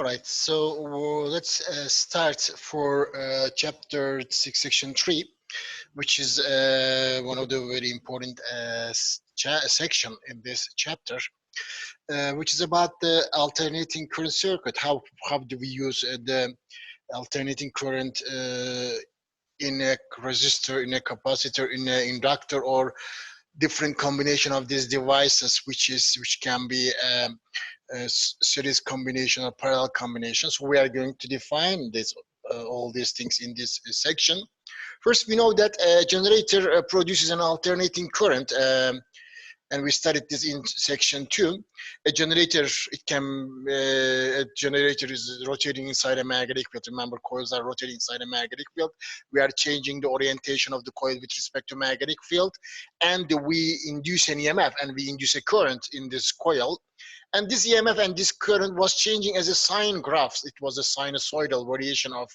All right, so let's start for chapter 6, section 3, which is one of the very important section in this chapter, which is about the alternating current circuit. How do we use the alternating current in a resistor, in a capacitor, in an inductor, or different combination of these devices, which can be series combination or parallel combinations. We are going to define this all these things in this section. First, we know that a generator produces an alternating current, and we studied this in section 2. A generator, a generator is rotating inside a magnetic field. Remember, coils are rotating inside a magnetic field. We are changing the orientation of the coil with respect to magnetic field, and we induce an EMF and we induce a current in this coil. And this EMF and this current was changing as a sine graph. It was a sinusoidal variation of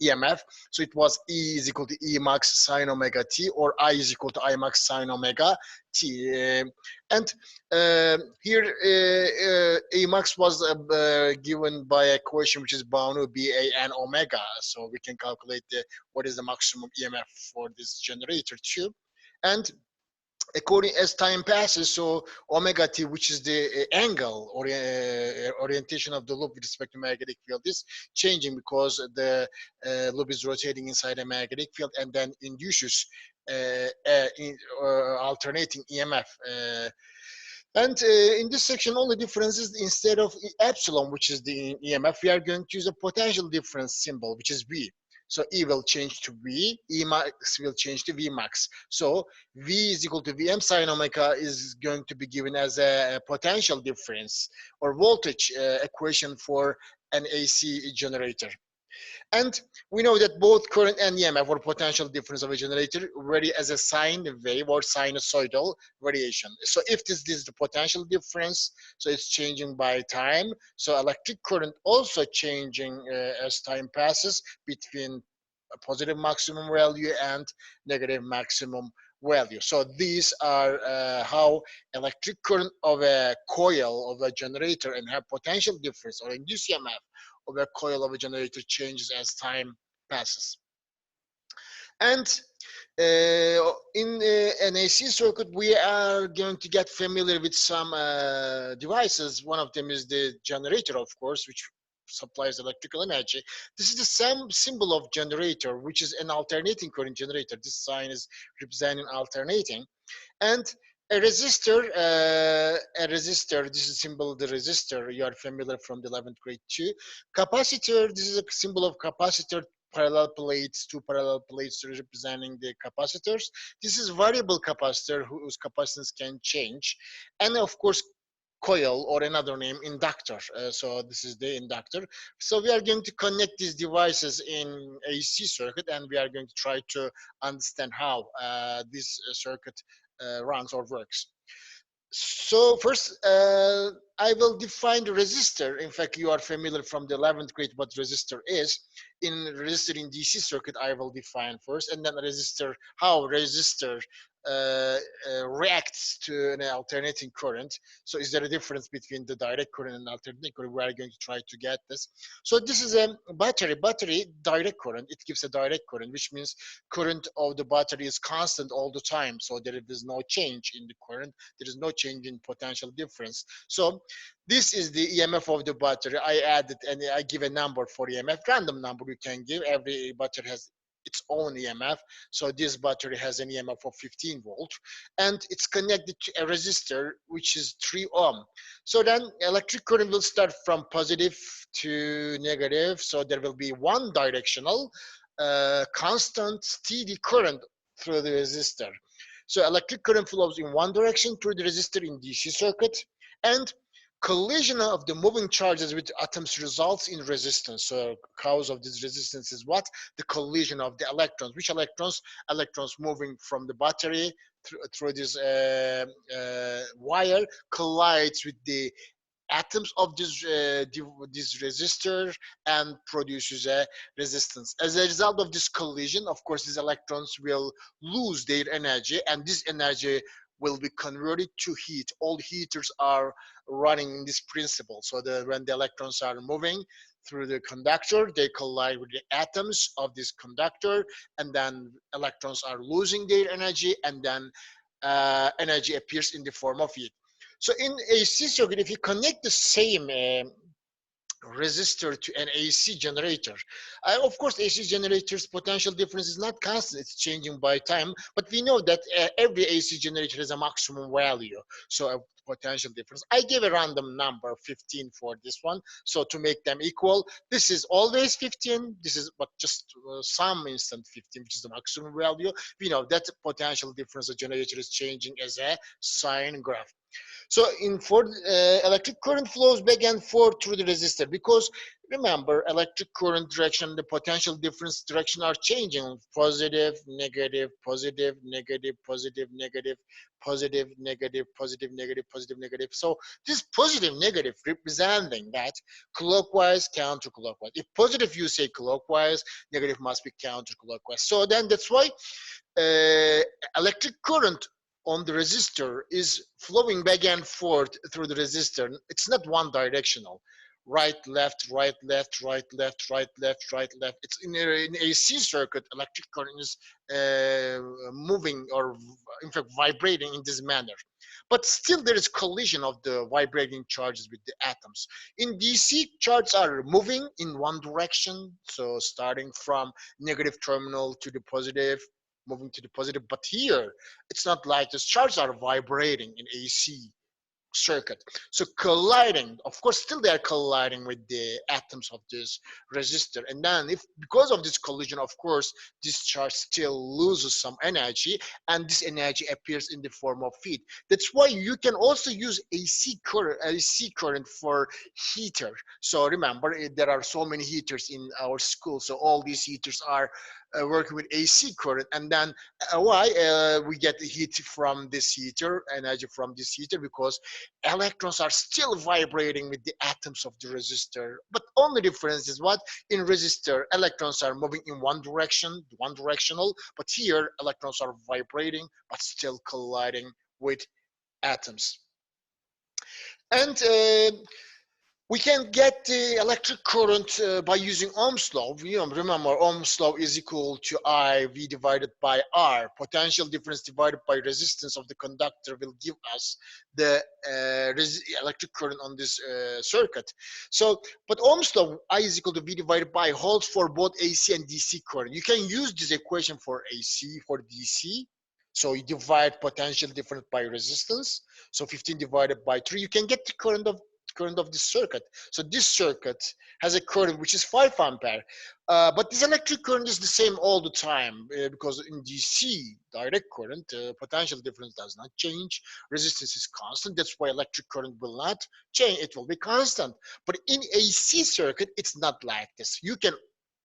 EMF. So it was E is equal to E max sine omega t, or I is equal to I max sine omega t. Here E max was given by a equation which is Bound BAN omega. So we can calculate what is the maximum EMF for this generator too. And according as time passes, so omega t, which is the angle or orientation of the loop with respect to magnetic field, is changing because the loop is rotating inside a magnetic field and then induces alternating EMF. In this section, only difference is instead of epsilon, which is the EMF, we are going to use a potential difference symbol, which is V. So E will change to V, E max will change to V max. So V is equal to Vm sine omega is going to be given as a potential difference or voltage equation for an AC generator. And we know that both current and EMF, or potential difference of a generator, vary as a sine wave or sinusoidal variation. So if this is the potential difference, so it's changing by time. So electric current also changing as time passes between a positive maximum value and negative maximum value. So these are how electric current of a coil of a generator and have potential difference or induced EMF of a coil of a generator changes as time passes. And in an AC circuit, we are going to get familiar with some devices. One of them is the generator, of course, which supplies electrical energy. This is the same symbol of generator, which is an alternating current generator. This sign is representing alternating. And a resistor, this is a symbol of the resistor. You are familiar from the 11th grade too. Capacitor, this is a symbol of capacitor, parallel plates, two parallel plates representing the capacitors. This is variable capacitor whose capacitance can change. And of course, coil, or another name, inductor. So this is the inductor. So we are going to connect these devices in AC circuit, and we are going to try to understand how this circuit runs or works. So first, I will define the resistor. In fact, you are familiar from the 11th grade what resistor is. In resistor in DC circuit, I will define first, and then resistor, how resistor reacts to an alternating current. So is there a difference between the direct current and alternating current? We are going to try to get this. So this is a battery direct current. It gives a direct current, which means current of the battery is constant all the time. So there is no change in the current. There is no change in potential difference. So this is the EMF of the battery. I added and I give a number for EMF, random number you can give. Every battery has its own EMF. So this battery has an EMF of 15 volt, and it's connected to a resistor which is 3 ohm. So then electric current will start from positive to negative. So there will be one directional constant steady current through the resistor. So electric current flows in one direction through the resistor in DC circuit, and collision of the moving charges with atoms results in resistance. So cause of this resistance is what? The collision of the electrons. Which electrons? Electrons moving from the battery through this wire collides with the atoms of this resistor and produces a resistance. As a result of this collision, of course, these electrons will lose their energy, and this energy will be converted to heat. All heaters are running in this principle. So when the electrons are moving through the conductor, they collide with the atoms of this conductor, and then electrons are losing their energy, and then energy appears in the form of heat. So in AC circuit, if you connect the same resistor to an AC generator. Of course, AC generator's potential difference is not constant, it's changing by time, but we know that every AC generator has a maximum value, so a potential difference. I gave a random number, 15 for this one, so to make them equal, this is always 15, this is but just some instant 15, which is the maximum value. We know that potential difference of generator is changing as a sine graph. So in for electric current flows back and forth through the resistor, because remember, electric current direction, the potential difference direction are changing: positive, negative, positive, negative, positive, negative, positive, negative, positive, negative, positive, negative. So this positive, negative representing that clockwise, counterclockwise. If positive, you say clockwise, negative must be counterclockwise. So then that's why uh, electric current on the resistor is flowing back and forth through the resistor. It's not one directional. Right, left, right, left, right, left, right, left, right, left. It's in AC circuit, electric current is moving, or in fact vibrating in this manner. But still there is collision of the vibrating charges with the atoms. In DC, charges are moving in one direction, so starting from negative terminal to the positive, moving to the positive. But here, it's not like the charges are vibrating in AC circuit. So colliding, of course, still they are colliding with the atoms of this resistor. And then if because of this collision, of course, this charge still loses some energy, and this energy appears in the form of heat. That's why you can also use AC current for heater. So remember, there are so many heaters in our school. So all these heaters are working with AC current, and then why we get the heat from this heater, energy from this heater, because electrons are still vibrating with the atoms of the resistor. But only difference is what? In resistor, electrons are moving in one direction, one directional, but here electrons are vibrating but still colliding with atoms. And we can get the electric current by using Ohm's law. Remember, Ohm's law is equal to IV divided by R. Potential difference divided by resistance of the conductor will give us the electric current on this circuit. So, but Ohm's law, I is equal to V divided by, holds for both AC and DC current. You can use this equation for AC, for DC. So you divide potential difference by resistance. So 15 divided by 3, you can get the current of this circuit. So this circuit has a current which is 5 ampere. But this electric current is the same all the time because in DC, direct current, potential difference does not change. Resistance is constant. That's why electric current will not change. It will be constant. But in AC circuit, it's not like this. You can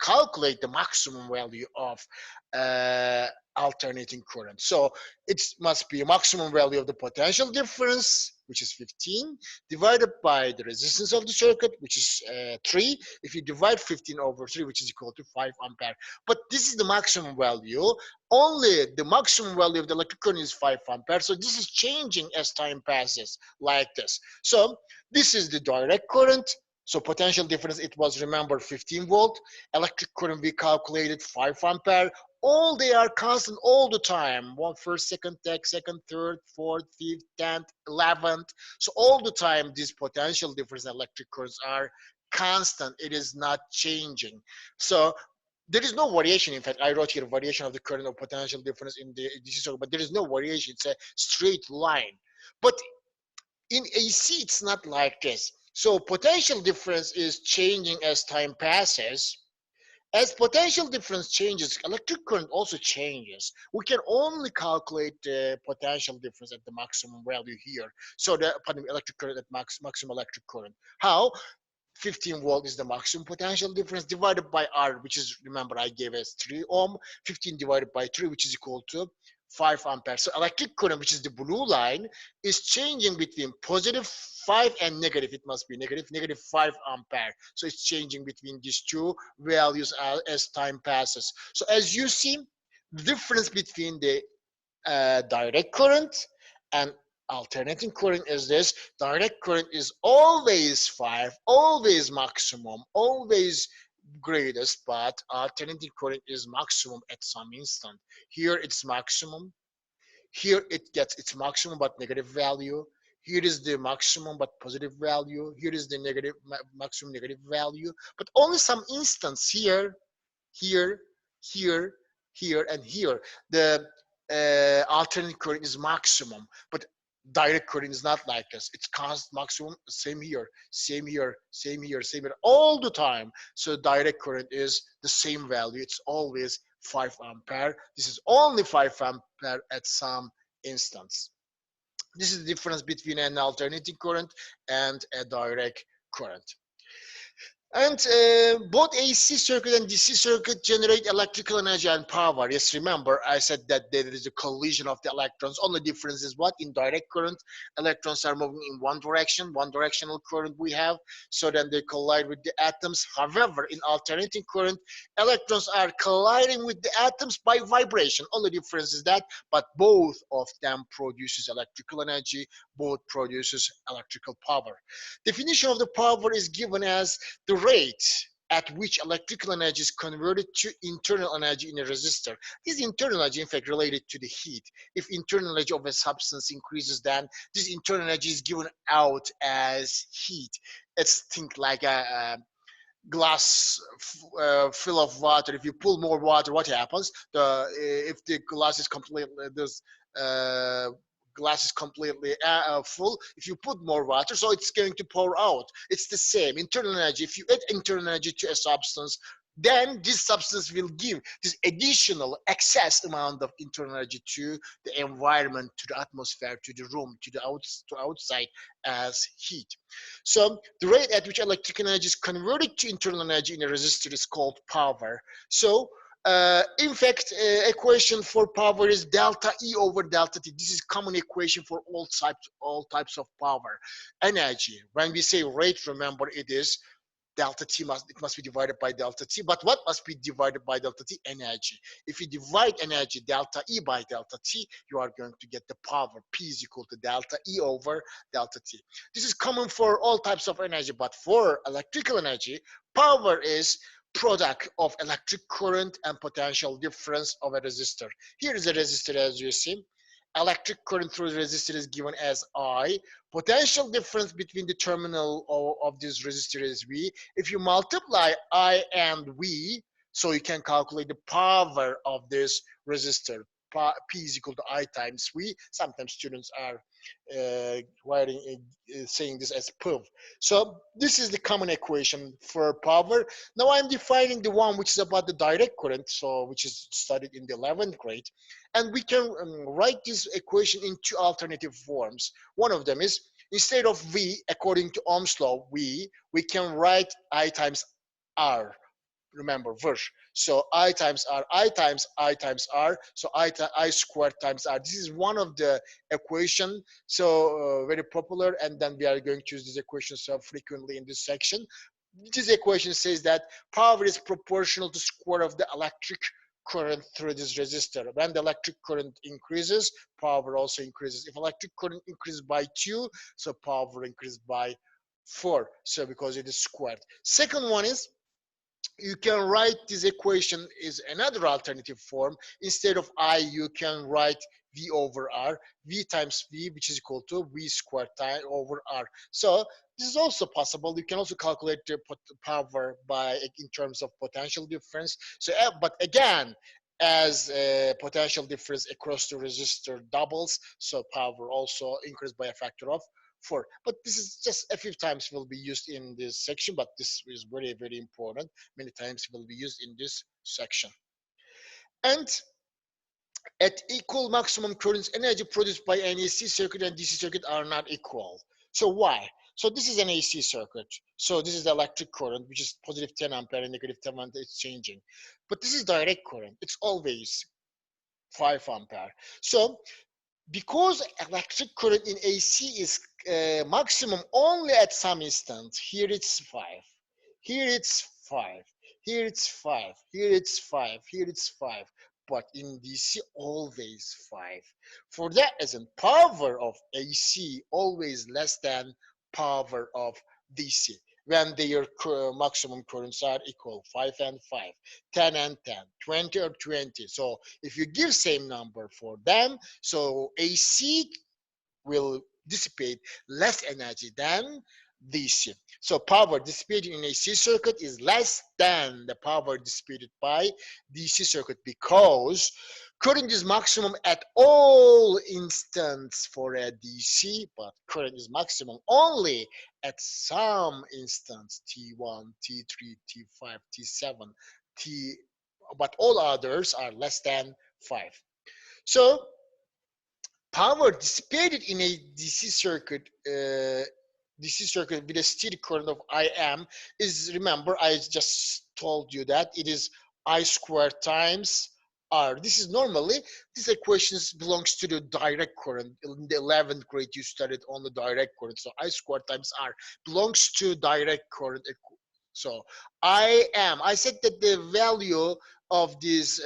calculate the maximum value of uh, alternating current. So it must be a maximum value of the potential difference, which is 15, divided by the resistance of the circuit, which is 3. If you divide 15 over 3, which is equal to 5 ampere. But this is the maximum value. Only the maximum value of the electric current is 5 ampere. So this is changing as time passes, like this. So this is the direct current. So potential difference, it was, remember, 15 volt. Electric current we calculated 5 ampere. All they are constant all the time. One, first, second, second, third, fourth, fifth, 10th, 11th. So all the time these potential difference in electric currents are constant. It is not changing. So there is no variation. In fact, I wrote here variation of the current or potential difference in the DC circuit, but there is no variation. It's a straight line. But in AC, it's not like this. So potential difference is changing as time passes. As potential difference changes, electric current also changes. We can only calculate the potential difference at the maximum value here. So the electric current at maximum electric current. How? 15 volt is the maximum potential difference divided by R, which is, remember, I gave us 3 ohm. 15 divided by 3, which is equal to 5 ampere. So electric current, which is the blue line, is changing between positive 5 and negative. It must be negative 5 ampere. So it's changing between these two values as time passes. So as you see, the difference between the direct current And alternating current is this. Direct current is always 5, always maximum, always greatest, but alternating current is maximum at some instant. Here it's maximum. Here it gets its maximum but negative value. Here is the maximum but positive value. Here is the maximum negative value. But only some instance here, here, here, here, and here. The alternate current is maximum, but direct current is not like this. It's constant maximum, same here, same here, same here, same here, all the time. So direct current is the same value. It's always 5 ampere. This is only 5 ampere at some instance. This is the difference between an alternating current and a direct current. And both AC circuit and DC circuit generate electrical energy and power. Yes, remember I said that there is a collision of the electrons. Only difference is what? In direct current, electrons are moving in one directional current we have, so then they collide with the atoms. However, in alternating current, electrons are colliding with the atoms by vibration. Only difference is that, but both of them produces electrical energy, both produces electrical power. Definition of the power is given as the rate at which electrical energy is converted to internal energy in a resistor. This internal energy, in fact, related to the heat. If internal energy of a substance increases, then this internal energy is given out as heat. It's think like a glass full of water. If you pull more water, what happens? If the glass is completely this uh, glass is completely full, if you put more water, so it's going to pour out. It's the same internal energy. If you add internal energy to a substance, then this substance will give this additional excess amount of internal energy to the environment, to the atmosphere, to the room, to the outside as heat. So the rate at which electrical energy is converted to internal energy in a resistor is called power. So in fact, equation for power is delta E over delta T. This is common equation for all types of power. Energy, when we say rate, remember it is delta T must be divided by delta T. But what must be divided by delta T? Energy. If you divide energy delta E by delta T, you are going to get the power. P is equal to delta E over delta T. This is common for all types of energy, but for electrical energy, power is product of electric current and potential difference of a resistor. Here is a resistor, as you see. Electric current through the resistor is given as I. Potential difference between the terminal of this resistor is V. If you multiply I and V, so you can calculate the power of this resistor. P is equal to I times V. Sometimes students are saying this as PUV. So this is the common equation for power. Now I'm defining the one which is about the direct current, so which is studied in the 11th grade. And we can write this equation in two alternative forms. One of them is, instead of V, according to Ohm's law, we can write I times R. Remember, verse. So I times R, I times R. So I squared times R. This is one of the equation, so very popular. And then we are going to use this equation so frequently in this section. This equation says that power is proportional to square of the electric current through this resistor. When the electric current increases, power also increases. If electric current increases by 2, so power increases by 4. So because it is squared. Second one is, you can write this equation is another alternative form. Instead of I, you can write V over R, V times V, which is equal to V squared time over R. So this is also possible. You can also calculate the power by in terms of potential difference. So, but again, as potential difference across the resistor doubles, so power also increased by a factor of 4. But this is just a few times will be used in this section, but this is very, very important. Many times will be used in this section. And at equal maximum currents, energy produced by an AC circuit and DC circuit are not equal. So why? So this is an AC circuit. So this is the electric current, which is positive 10 ampere and negative 10 ampere, it's changing. But this is direct current. It's always 5 ampere. So because electric current in AC is maximum only at some instant, here it's 5, here it's 5, here it's 5, here it's 5, here it's 5. but in DC always 5. For that reason, power of AC always less than power of DC when their maximum currents are equal, 5 and 5, 10 and 10, 20 or 20. So if you give same number for them, so AC will dissipate less energy than DC. So power dissipated in AC circuit is less than the power dissipated by DC circuit because current is maximum at all instants for a DC, but current is maximum only at some instance, T1, T3, T5, T7, T, but all others are less than 5. So power dissipated in a DC circuit with a steady current of Im is, remember, I just told you that it is I squared times R. This is normally, this equation belongs to the direct current. In the 11th grade, you studied on the direct current. So I squared times R belongs to direct current. So I said that the value of this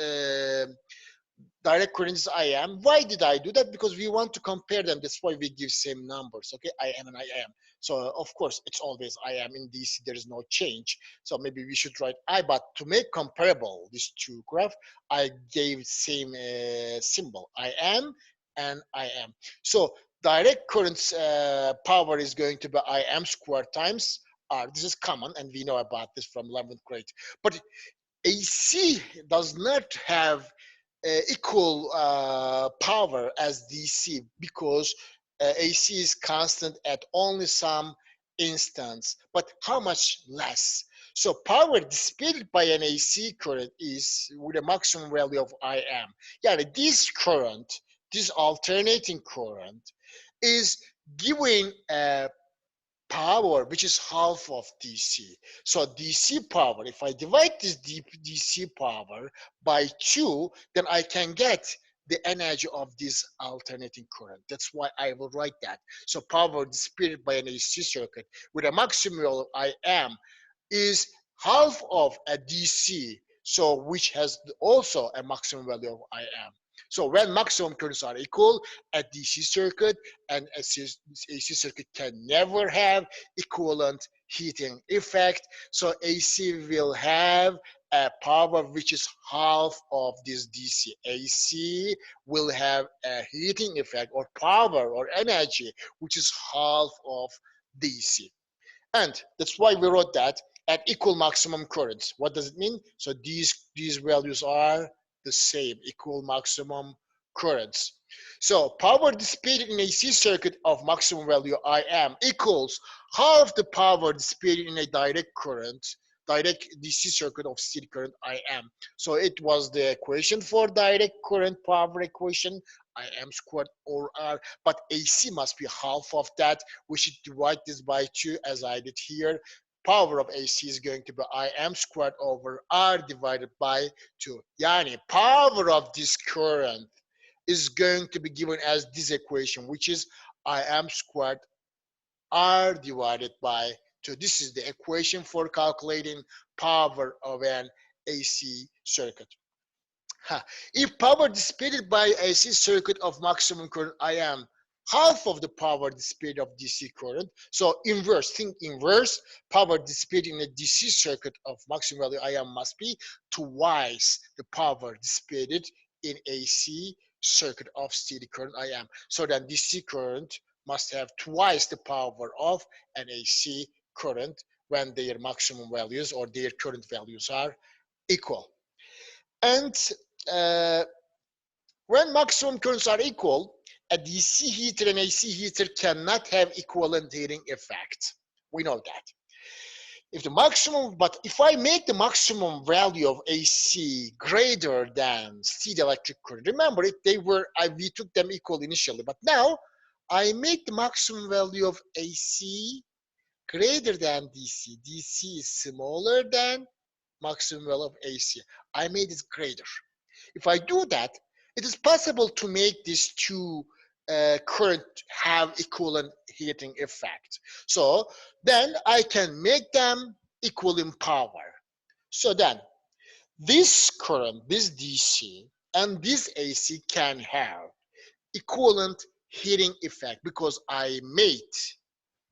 direct current is Im. Why did I do that? Because we want to compare them. That's why we give same numbers. Okay, Im and Im. So of course it's always Im in DC. There is no change. So maybe we should write I. But to make comparable these two graph, I gave same symbol Im and Im. So direct current's power is going to be Im squared times R. This is common, and we know about this from 11th grade. But AC does not have equal power as DC because AC is constant at only some instance, but how much less? So power dissipated by an AC current is with a maximum value of Im. Yeah, this current, this alternating current, is giving power which is half of DC. So DC power, if I divide this DC power by 2, then I can get the energy of this alternating current. That's why I will write that. So power dissipated by an AC circuit with a maximum of Im is half of a DC, so which has also a maximum value of Im. So when maximum currents are equal, a DC circuit and a AC circuit can never have equivalent heating effect. So AC will have a power which is half of this DC. AC will have a heating effect or power or energy which is half of DC. And that's why we wrote that at equal maximum currents. What does it mean? So these values are the same, equal maximum currents. So power dissipated in a AC circuit of maximum value Im equals half the power dissipated in a direct DC circuit of steady current Im. So it was the equation for direct current power equation, Im squared or R, but AC must be half of that. We should divide this by 2 as I did here. Power of AC is going to be Im squared over R divided by 2. Yani power of this current is going to be given as this equation, which is Im squared R divided by 2. This is the equation for calculating power of an AC circuit. If power dissipated by AC circuit of maximum current Im half of the power dissipated of DC current, so inverse, think inverse, power dissipated in a DC circuit of maximum value Im must be twice the power dissipated in AC circuit of steady current Im. So then DC current must have twice the power of an AC current when their maximum values or their current values are equal. And uh, when maximum currents are equal, a DC heater and AC heater cannot have equivalent heating effect. We know that. If the maximum, but if I make the maximum value of AC greater than steady electric current, remember it, we took them equal initially, but now I make the maximum value of AC greater than DC. DC is smaller than maximum value of AC. I made it greater. If I do that, it is possible to make these two current have equivalent heating effect. So then I can make them equal in power. So then this current, this DC, And this AC can have equivalent heating effect because I made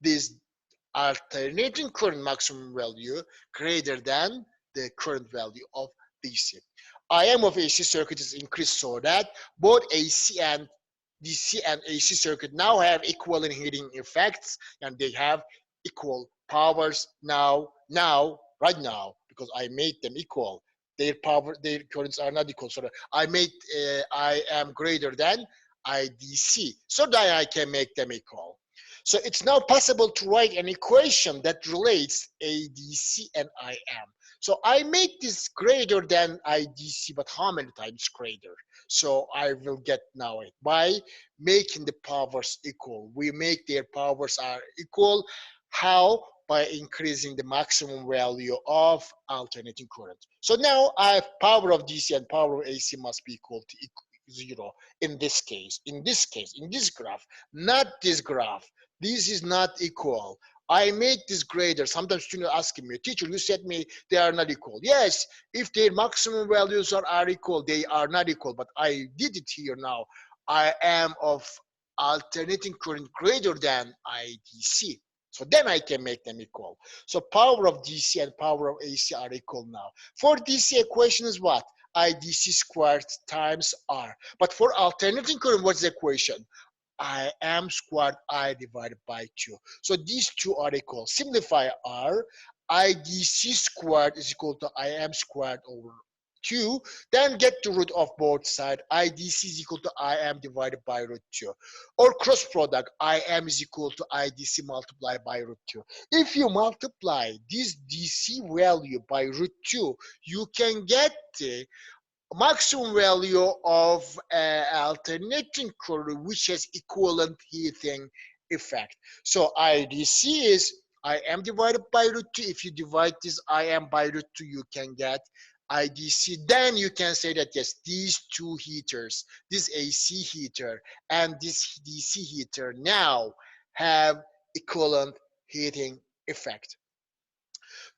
this alternating current maximum value greater than the current value of DC. IM of AC circuit is increased so that both AC and DC and AC circuit now have equivalent heating effects and they have equal powers right now, because I made them equal. Their currents are not equal. So I made I am greater than IDC so that I can make them equal. So it's now possible to write an equation that relates ADC and IM. So I make this greater than IDC, but how many times greater? So I will get now it by making the powers equal. We make their powers are equal. How? By increasing the maximum value of alternating current. So now I have power of DC and power of AC must be equal to 0 in this case, in this graph, not this graph. This is not equal. I make this greater. Sometimes students asking me, teacher, you said me they are not equal. Yes, if their maximum values are equal, they are not equal. But I did it here now. I am of alternating current greater than IDC. So then I can make them equal. So power of DC and power of AC are equal now. For DC equation is what? IDC squared times R. But for alternating current, what's the equation? I am squared I divided by 2. So these two are equal. Simplify R. IDC squared is equal to I am squared over 2. Then get the root of both sides. IDC is equal to I am divided by root 2. Or cross product, I am is equal to IDC multiplied by root 2. If you multiply this DC value by root 2, you can get the maximum value of alternating current which has equivalent heating effect. So IDC is I am divided by root 2. If you divide this I am by root 2, you can get IDC. Then you can say that yes, these two heaters, this AC heater and this DC heater now have equivalent heating effect.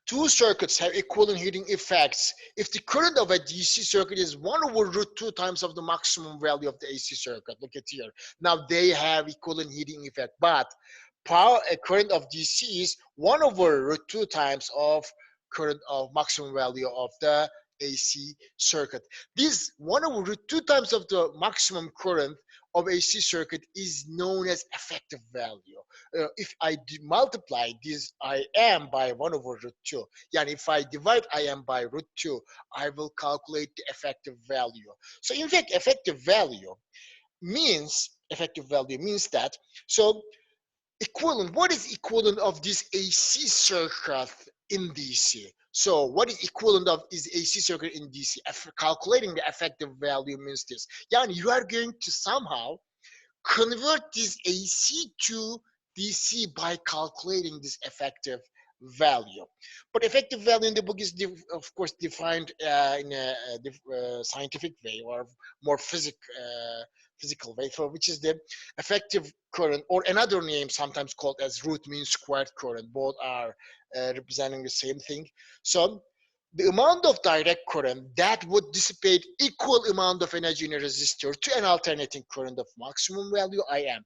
Two circuits have equivalent heating effects if the current of a DC circuit is 1 over root 2 times of the maximum value of the AC circuit. Look at here. Now they have equivalent heating effect, but power a current of DC is 1 over root 2 times of current of maximum value of the AC circuit. This 1 over root 2 times of the maximum current of AC circuit is known as effective value. If I multiply this I am by 1 over root 2, and if I divide I am by root 2, I will calculate the effective value. So in fact, effective value means that, so equivalent, what is equivalent of this AC circuit in DC? So what is equivalent of is AC circuit in DC? Calculating the effective value means this. Yani you are going to somehow convert this AC to DC by calculating this effective value. But effective value in the book is, of course, defined in a scientific way or more physical way, for which is the effective current, or another name sometimes called as root mean squared current. Both are representing the same thing. So the amount of direct current that would dissipate equal amount of energy in a resistor to an alternating current of maximum value IM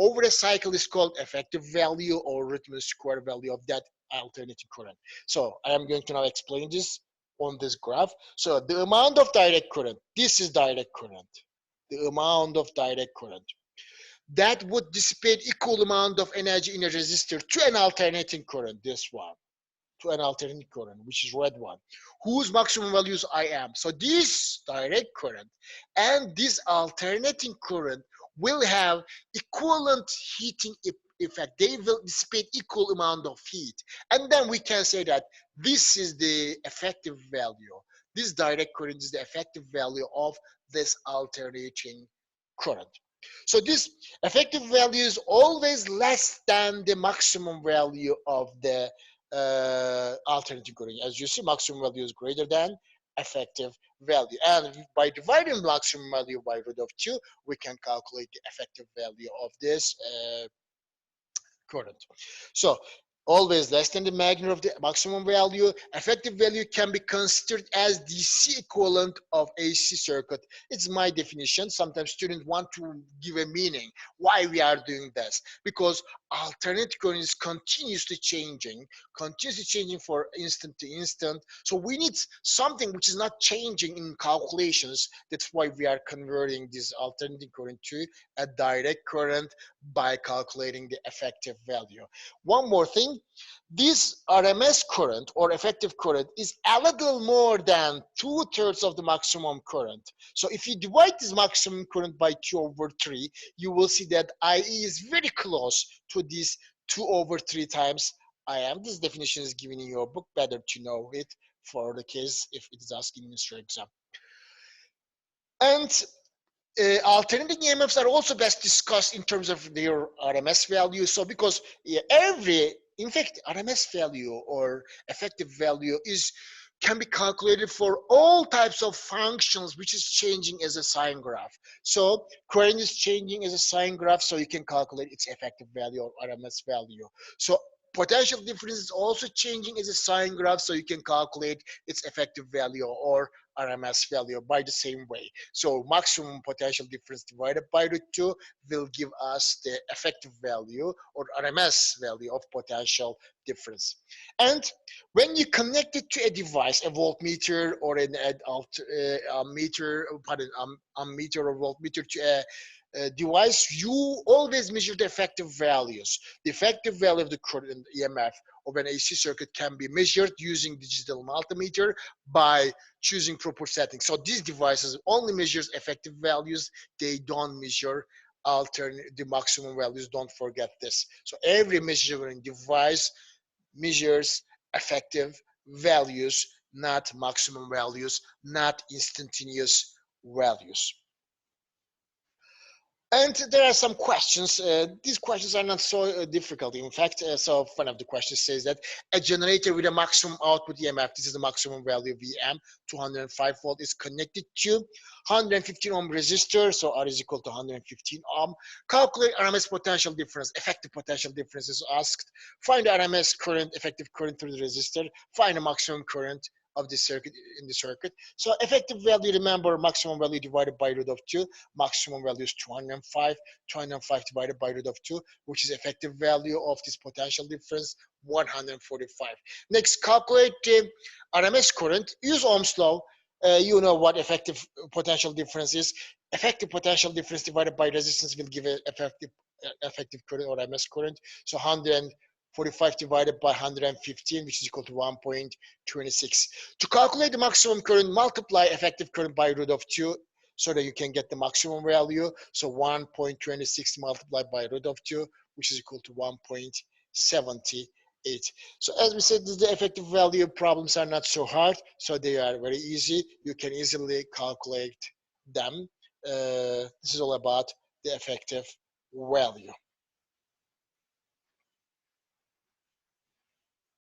over a cycle is called effective value or root mean square value of that alternating current. So I am going to now explain this on this graph. So the amount of direct current, this is direct current, the amount of direct current that would dissipate equal amount of energy in a resistor to an alternating current, this one, to an alternating current, which is red one, whose maximum values I am. So this direct current and this alternating current will have equivalent heating effect. They will dissipate equal amount of heat. And then we can say that this is the effective value. This direct current is the effective value of this alternating current. So this effective value is always less than the maximum value of the alternating current. As you see, maximum value is greater than effective value. And by dividing maximum value by root of 2, we can calculate the effective value of this current. So always less than the magnitude of the maximum value. Effective value can be considered as DC equivalent of AC circuit. It's my definition. Sometimes students want to give a meaning why we are doing this, because alternating current is continuously changing for instant to instant. So we need something which is not changing in calculations. That's why we are converting this alternating current to a direct current by calculating the effective value. One more thing, this RMS current or effective current is a little more than 2/3 of the maximum current. So if you divide this maximum current by 2/3, you will see that IE is very close to this 2/3 times IM. This definition is given in your book, better to know it for the case if it is asking in your exam. And alternating EMFs are also best discussed in terms of their RMS value. So because in fact, RMS value or effective value can be calculated for all types of functions which is changing as a sine graph. So current is changing as a sine graph, so you can calculate its effective value or RMS value. So potential difference is also changing as a sine graph, so you can calculate its effective value or RMS value by the same way. So maximum potential difference divided by root 2 will give us the effective value or RMS value of potential difference. And when you connect it to a device, a voltmeter or a meter or voltmeter to a device, you always measure the effective values. The effective value of the current EMF of an AC circuit can be measured using digital multimeter by choosing proper settings. So these devices only measures effective values. They don't measure the maximum values. Don't forget this. So every measuring device measures effective values, not maximum values, not instantaneous values. And there are some questions. These questions are not so difficult. In fact, so one of the questions says that a generator with a maximum output EMF, this is the maximum value VM, 205 volt, is connected to 115 ohm resistor. So R is equal to 115 ohm. Calculate RMS potential difference. Effective potential difference is asked. Find the RMS current, effective current through the resistor. Find the maximum current of the circuit in the circuit. So effective value, remember, maximum value divided by root of 2. Maximum value is 205. 205 divided by root of 2, which is effective value of this potential difference, 145. Next, calculate the RMS current. Use Ohm's law. You know what effective potential difference is. Effective potential difference divided by resistance will give an effective current or RMS current. So 145 divided by 115, which is equal to 1.26. To calculate the maximum current, multiply effective current by root of 2 so that you can get the maximum value. So 1.26 multiplied by root of 2, which is equal to 1.78. So as we said, the effective value problems are not so hard, so they are very easy. You can easily calculate them. This is all about the effective value.